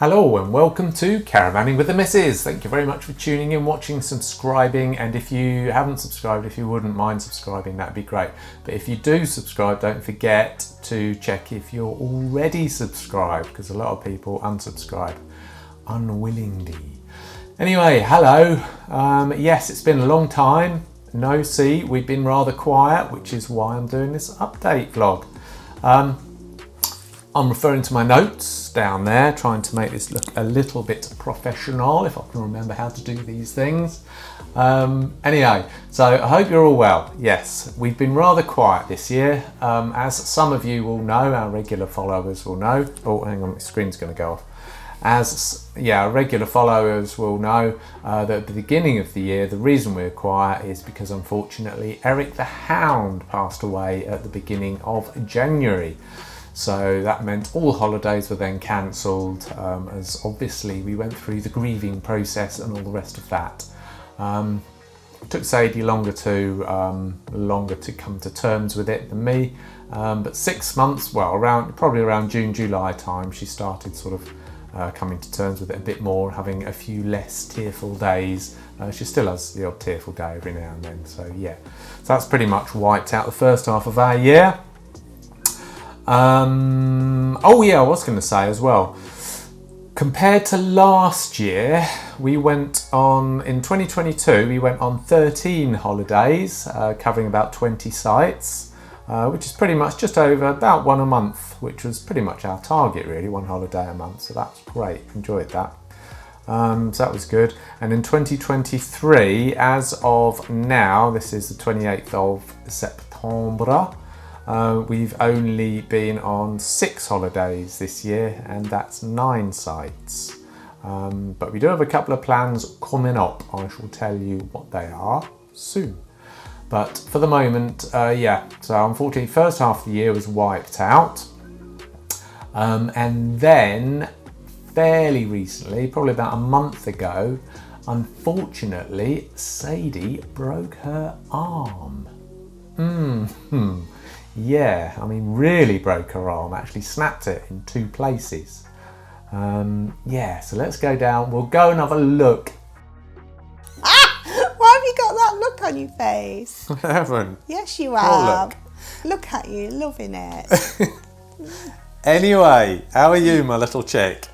Hello and welcome to Caravanning with the Missus. Thank you very much for tuning in, watching, subscribing, and if you haven't subscribed, if you wouldn't mind subscribing, that'd be great. But if you do subscribe, don't forget to check if you're already subscribed, because a lot of people unsubscribe unwillingly. Anyway, hello. Yes, it's been a long time. No see, we've been rather quiet, which is why I'm doing this update vlog. I'm referring to my notes down there, trying to make this look a little bit professional, if I can remember how to do these things. Anyway, so I hope you're all well. Yes, we've been rather quiet this year. As some of you will know, our regular followers will know. Oh, hang on, my screen's going to go off. Regular followers will know that at the beginning of the year, the reason we're quiet is because unfortunately Eric the Hound passed away at the beginning of January. So that meant all holidays were then cancelled, as obviously we went through the grieving process and all the rest of that. It took Sadie longer to come to terms with it than me, but 6 months, probably around June, July time, she started sort of coming to terms with it a bit more, having a few less tearful days. She still has the odd tearful day every now and then, so yeah. So that's pretty much wiped out the first half of our year. I was going to say as well, compared to last year, we went on, in 2022, we went on 13 holidays, covering about 20 sites, which is pretty much just over about one a month, which was pretty much our target really, one holiday a month, so that's great, enjoyed that. So that was good. And in 2023, as of now, this is the 28th of September, we've only been on 6 holidays this year, and that's 9 sites. But we do have a couple of plans coming up. I shall tell you what they are soon. But for the moment, so unfortunately, first half of the year was wiped out. And then, fairly recently, probably about a month ago, unfortunately, Sadie broke her arm. Yeah, I mean really broke her arm, actually snapped it in 2 places. So let's go down, we'll go and have a look. Why have you got that look on your face? I haven't. Yes you have. Look at you, loving it. Anyway, how are you, my little chick?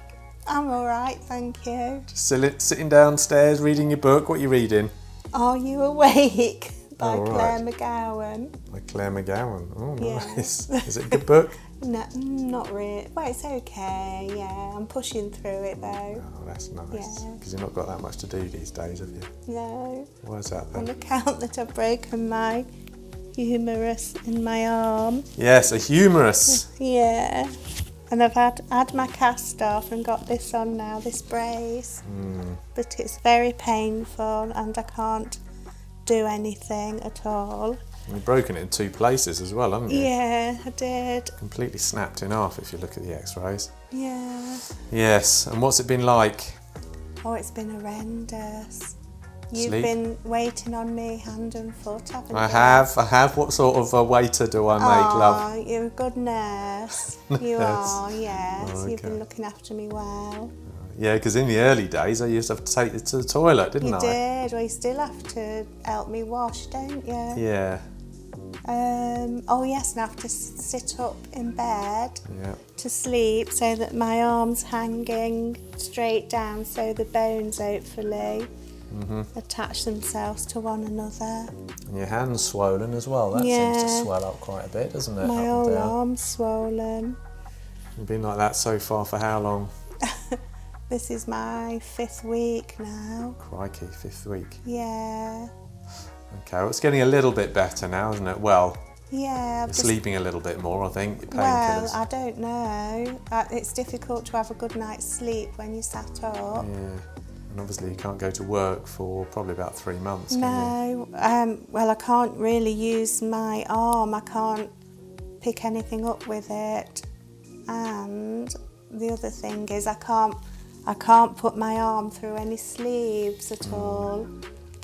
I'm alright, thank you. Just sitting downstairs reading your book, what are you reading? Are You Awake? By Oh, Claire right. McGowan. By Claire McGowan. Oh, nice. Yes. Is it a good book? No, not really. Well, it's okay, yeah. I'm pushing through it though. Oh, that's nice. Yeah. Because you've not got that much to do these days, have you? No. Why is that On then? account that I've broken my humerus in my arm. Yes, a humerus. Yeah. And I've had my cast off and got this on now, this brace. But it's very painful and I can't do anything at all. You've broken it in 2 places as well, haven't you? Yeah, I did. Completely snapped in half if you look at the x-rays. Yeah. Yes, and what's it been like? Oh, it's been horrendous. You've Sleep? been waiting on me hand and foot, haven't you? I have. What sort of a waiter do I make, love? Oh, you're a good nurse. You are, yes. Oh, You've been okay. looking after me well. Yeah, because in the early days I used to have to take you to the toilet, didn't You I? did. Well, you still have to help me wash, don't you? Yeah. Oh yes, and I have to sit up in bed Yeah. to sleep so that my arm's hanging straight down so the bones hopefully attach themselves to one another. And your hand's swollen as well. That seems to swell up quite a bit, doesn't it? My up and whole down. arm's swollen. You've been like that so far for how long? This is my 5th week now. Crikey, 5th week. Yeah. Okay, well, it's getting a little bit better now, isn't it? Well, Yeah. you're sleeping a little bit more, I think. Your Well, painkillers. I don't know. It's difficult to have a good night's sleep when you're sat up. Yeah. And obviously you can't go to work for probably about 3 months, can you? No. Well, I can't really use my arm. I can't pick anything up with it. And the other thing is I can't put my arm through any sleeves at all.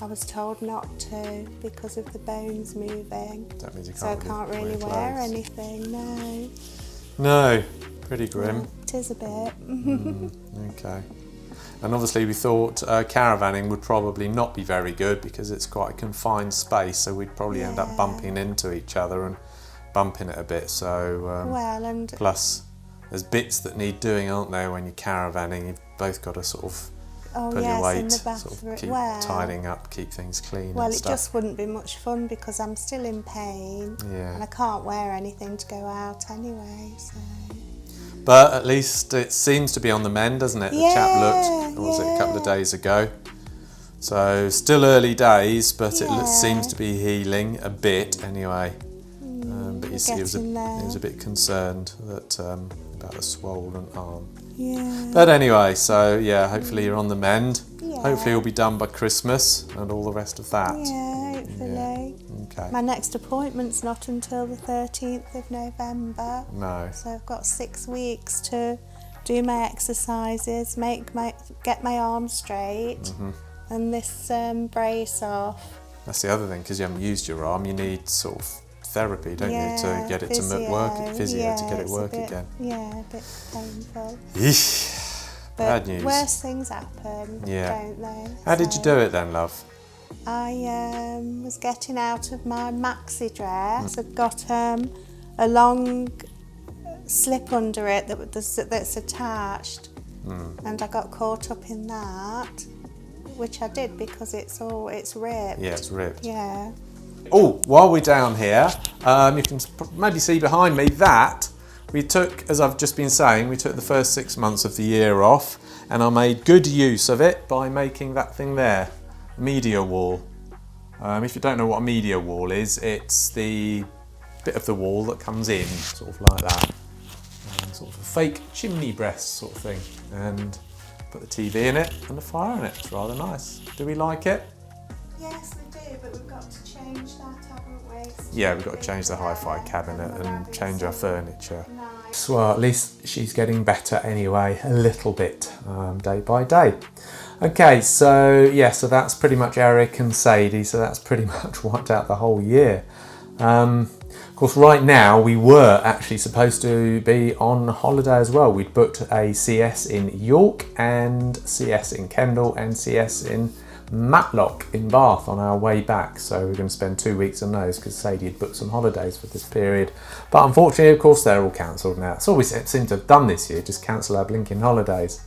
I was told not to because of the bones moving. That means you can't So I can't really wear clothes. anything, no. No. Pretty grim. It is a bit. Okay. And obviously we thought caravanning would probably not be very good because it's quite a confined space, so we'd probably end up bumping into each other and bumping it a bit. So plus there's bits that need doing, aren't there, when you're caravanning? You've both got to sort of pull your weight, in the sort of keep tidying up, keep things clean. Well, and it stuff. just wouldn't be much fun because I'm still in pain, and I can't wear anything to go out anyway. So. But at least it seems to be on the mend, doesn't it? The chap looked, or was it a couple of days ago? So still early days, but it seems to be healing a bit anyway. But you see, he was a bit concerned that about a swollen arm. Yeah. But anyway, so yeah, hopefully you're on the mend. Yeah. Hopefully you'll be done by Christmas and all the rest of that. Yeah, hopefully. Yeah. Okay. My next appointment's not until the 13th of November. No. So I've got 6 weeks to do my exercises, get my arm straight, and this brace off. That's the other thing, because you haven't used your arm, you need sort of therapy, don't you, to get it to work, physio to get it work again. Yeah, a bit painful. Eesh. Bad news. Worse things happen, don't they? How did you do it then, love? I was getting out of my maxi dress. I've got a long slip under it that's attached, and I got caught up in that, which I did because it's ripped. Yeah, it's ripped. Yeah. Oh, while we're down here, you can maybe see behind me that we took, as I've just been saying, we took the first 6 months of the year off, and I made good use of it by making that thing there, media wall. If you don't know what a media wall is, it's the bit of the wall that comes in, sort of like that, sort of a fake chimney breast sort of thing, and put the TV in it and the fire in it. It's rather nice. Do we like it? Yes, we do, but we've got to change that, haven't we? Yeah, we've got to change the hi-fi cabinet and change our furniture. Nice. Well, at least she's getting better anyway, a little bit, day by day. Okay, so so that's pretty much Eric and Sadie, so that's pretty much wiped out the whole year. Of course, right now we were actually supposed to be on holiday as well. We'd booked a CS in York and CS in Kendal and CS in Matlock in Bath on our way back. So we're going to spend 2 weeks on those because Sadie had booked some holidays for this period. But unfortunately, of course, they're all cancelled now. It's always seemed to have done this year, just cancel our blinking holidays.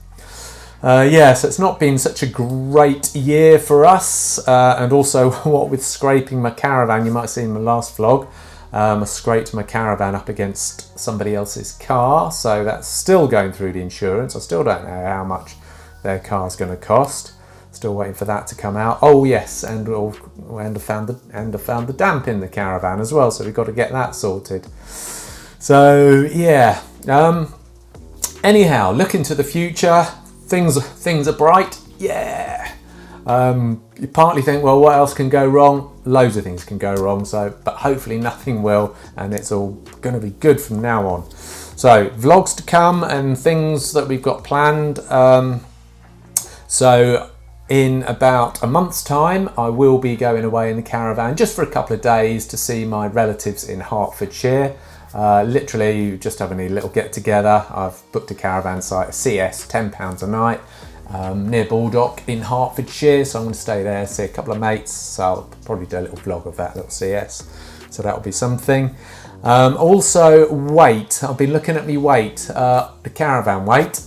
So it's not been such a great year for us. And also, what with scraping my caravan, you might have seen in the last vlog, I scraped my caravan up against somebody else's car. So that's still going through the insurance. I still don't know how much their car's going to cost. Still waiting for that to come out. Oh yes, and I found the damp in the caravan as well. So we've got to get that sorted. So yeah. Anyhow, looking to the future, things are bright. Yeah. You partly think, well, what else can go wrong? Loads of things can go wrong. But hopefully nothing will, and it's all going to be good from now on. So vlogs to come and things that we've got planned. So in about a month's time, I will be going away in the caravan just for a couple of days to see my relatives in Hertfordshire. Literally just having a little get together. I've booked a caravan site, a CS, £10 a night, near Baldock in Hertfordshire. So I'm going to stay there, see a couple of mates. So I'll probably do a little vlog of that little CS. So that'll be something. Also weight. I've been looking at my weight, the caravan weight.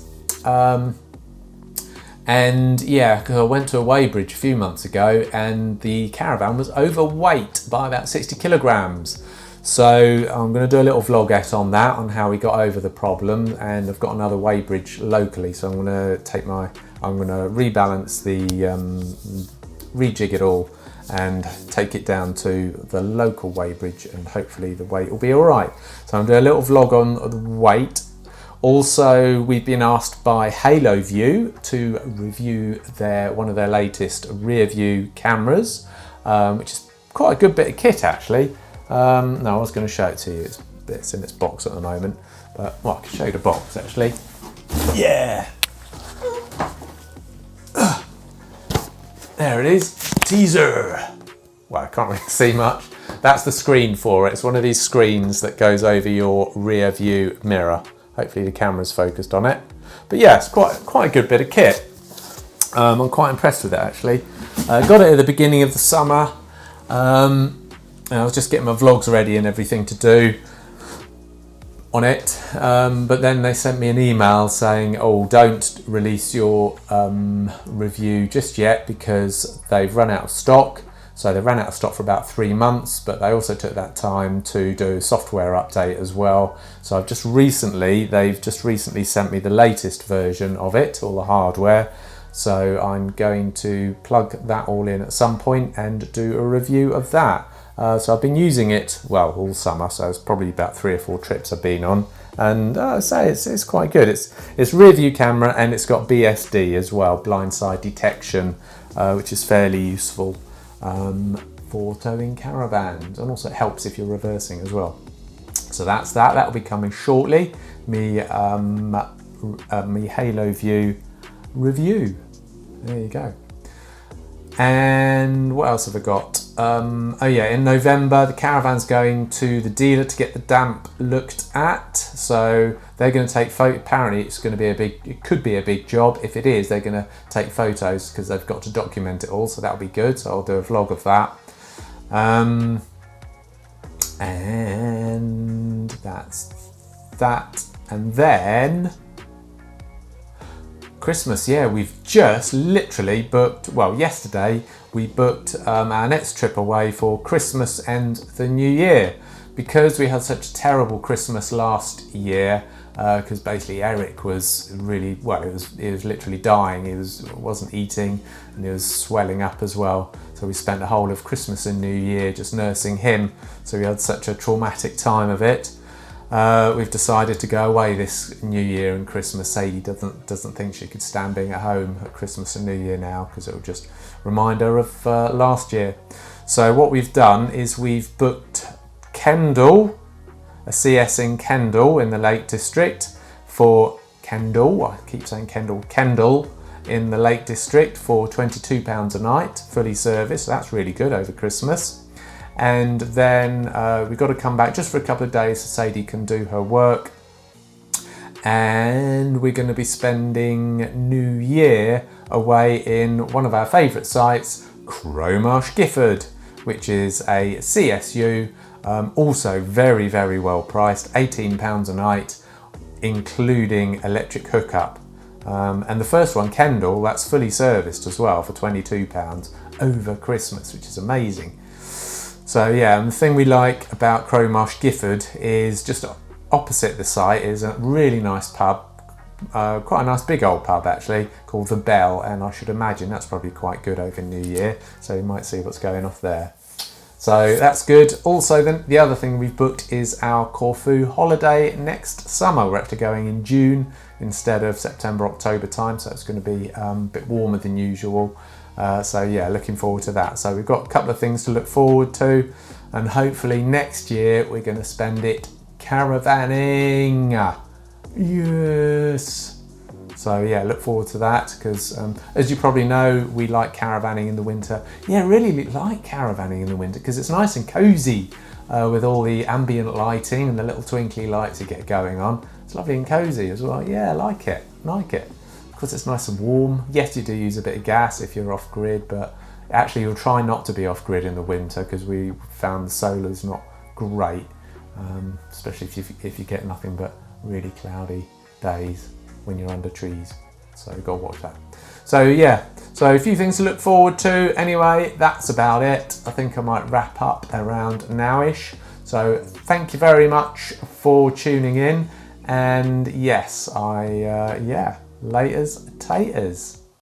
And yeah, because I went to a weighbridge a few months ago and the caravan was overweight by about 60 kilograms. So I'm going to do a little vlogette on that, on how we got over the problem, and I've got another weighbridge locally, so I'm going to rebalance the, rejig it all and take it down to the local weighbridge, and hopefully the weight will be all right. So I'm doing a little vlog on the weight. Also, we've been asked by Halo View to review one of their latest rear view cameras, which is quite a good bit of kit actually. No, I was going to show it to you. It's in its box at the moment, but well, I can show you the box actually. Yeah, there it is. Teaser. Well, I can't really see much. That's the screen for it. It's one of these screens that goes over your rear view mirror. hopefully the camera's focused on it. But yeah, it's quite a good bit of kit. I'm quite impressed with it actually. Got it at the beginning of the summer. And I was just getting my vlogs ready and everything to do on it, but then they sent me an email saying, oh, don't release your review just yet because they've run out of stock. So they ran out of stock for about 3 months, but they also took that time to do a software update as well. So they've just recently sent me the latest version of it, all the hardware. So I'm going to plug that all in at some point and do a review of that. So I've been using it, well, all summer, so it's probably about 3 or 4 trips I've been on. And I say it's quite good. It's rear view camera and it's got BSD as well, blindside detection, which is fairly useful for towing caravans. And also it helps if you're reversing as well. So that's that. That'll be coming shortly. Me Halo View review. There you go. And what else have I got? Oh yeah, in November the Caravan's going to the dealer to get the damp looked at. So they're going to take photos. Apparently it's going to be it could be a big job. If it is, they're going to take photos because they've got to document it all. So that'll be good. So I'll do a vlog of that. And that's that. And then Christmas, yeah, we've just literally booked, well, yesterday we booked our next trip away for Christmas and the New Year, because we had such a terrible Christmas last year, because basically Eric was really, well, he was literally dying. He wasn't eating and he was swelling up as well. So we spent the whole of Christmas and New Year just nursing him. So we had such a traumatic time of it. We've decided to go away this New Year and Christmas. Sadie doesn't think she could stand being at home at Christmas and New Year now, because it will just remind her of last year. So what we've done is we've booked Kendal, a CS in Kendal in the Lake District for Kendal. I keep saying Kendal in the Lake District for £22 a night, fully serviced. So that's really good over Christmas. And then we've got to come back just for a couple of days so Sadie can do her work. And we're going to be spending New Year away in one of our favourite sites, Cromarsh Gifford, which is a CSU, also very, very well priced, £18 a night, including electric hookup. And the first one, Kendal, that's fully serviced as well for £22 over Christmas, which is amazing. So yeah, and the thing we like about Cromarsh Gifford is just opposite the site is a really nice pub, quite a nice big old pub actually, called The Bell, and I should imagine that's probably quite good over New Year, so you might see what's going off there. So that's good. Also then the other thing we've booked is our Corfu holiday next summer. We're actually going in June instead of September, October time, so it's going to be a bit warmer than usual. So yeah, looking forward to that. So we've got a couple of things to look forward to, and hopefully next year we're going to spend it caravanning. Yes. So yeah, look forward to that, because as you probably know, we like caravanning in the winter. Yeah, really like caravanning in the winter because it's nice and cozy with all the ambient lighting and the little twinkly lights you get going on. It's lovely and cozy as well. Yeah, like it. Because it's nice and warm. Yes, you do use a bit of gas if you're off grid, but actually you'll try not to be off grid in the winter, because we found the solar's not great, especially if you get nothing but really cloudy days when you're under trees. So you've got to watch that. So yeah, so a few things to look forward to. Anyway, that's about it. I think I might wrap up around nowish. So thank you very much for tuning in, and yes, laters taters.